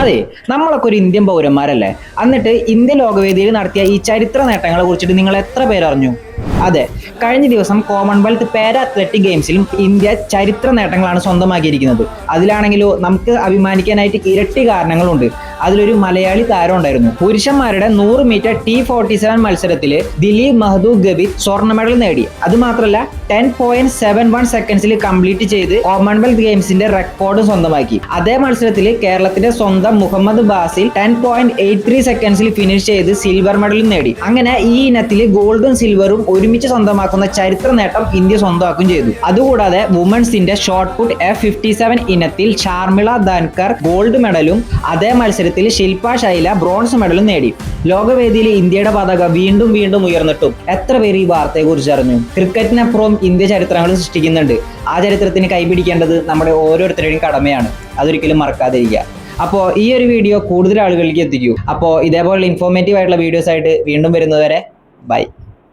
അതെ, നമ്മളൊക്കെ ഒരു ഇന്ത്യൻ പൗരന്മാരല്ലേ. എന്നിട്ട് ഇന്ത്യ ലോകവേദിയിൽ നടത്തിയ ഈ ചരിത്ര നേട്ടങ്ങളെ കുറിച്ചിട്ട് നിങ്ങൾ എത്ര പേരറിഞ്ഞു? അതെ, കഴിഞ്ഞ ദിവസം കോമൺവെൽത്ത് പാര അത്ലറ്റിക് ഗെയിംസിലും ഇന്ത്യ ചരിത്ര നേട്ടങ്ങളാണ് സ്വന്തമാക്കിയിരിക്കുന്നത്. അതിലാണെങ്കിലോ നമുക്ക് അഭിമാനിക്കാനായിട്ട് ഇരട്ടി കാരണങ്ങളുണ്ട്. അതിലൊരു മലയാളി താരം ഉണ്ടായിരുന്നു. പുരുഷന്മാരുടെ 100 മീറ്റർ T47 മത്സരത്തിൽ ദിലീപ് മഹദൂബ് ഗബിത് സ്വർണ്ണ മെഡൽ നേടി. അത് മാത്രമല്ല 10.71 സെക്കൻഡ്സിൽ കംപ്ലീറ്റ് ചെയ്ത് കോമൺവെൽത്ത് ഗെയിംസിന്റെ റെക്കോർഡ് സ്വന്തമാക്കി. അതേ മത്സരത്തിൽ കേരളത്തിന്റെ സ്വന്തം മുഹമ്മദ് ബാസിൽ 10.83 സെക്കൻഡ്സിൽ ഫിനിഷ് ചെയ്ത് സിൽവർ മെഡലും നേടി. അങ്ങനെ ഈ ഇനത്തിൽ ഗോൾഡും സിൽവറും ഒരുമിച്ച് സ്വന്തമാക്കുന്ന ചരിത്ര നേട്ടം ഇന്ത്യ സ്വന്തമാക്കുകയും ചെയ്തു. അതുകൂടാതെ വുമൻസിന്റെ ഷോട്ട് പുട്ട് F57 ഇനത്തിൽ ഷാർമിള ധാൻകർ ഗോൾഡ് മെഡലും അതേ മത്സരത്തിൽ ശില്പ ശൈല ബ്രോൺസ് മെഡലും നേടി. ലോകവേദിയിൽ ഇന്ത്യയുടെ പതാക വീണ്ടും വീണ്ടും ഉയർന്നിട്ടും എത്ര പേര് ഈ വാർത്തയെ കുറിച്ച് അറിഞ്ഞു? ക്രിക്കറ്റിനപ്പുറം ഇന്ത്യ ചരിത്രങ്ങൾ സൃഷ്ടിക്കുന്നുണ്ട്. ആ ചരിത്രത്തിന് കൈപിടിക്കേണ്ടത് നമ്മുടെ ഓരോരുത്തരുടെയും കടമയാണ്. അതൊരിക്കലും മറക്കാതിരിക്കുക. അപ്പോൾ ഈ ഒരു വീഡിയോ കൂടുതൽ ആളുകളിലേക്ക് എത്തിക്കൂ. അപ്പോൾ ഇതേപോലുള്ള ഇൻഫോർമേറ്റീവ് ആയിട്ടുള്ള വീഡിയോസ് ആയിട്ട് വീണ്ടും വരുന്നതുവരെ ബൈ.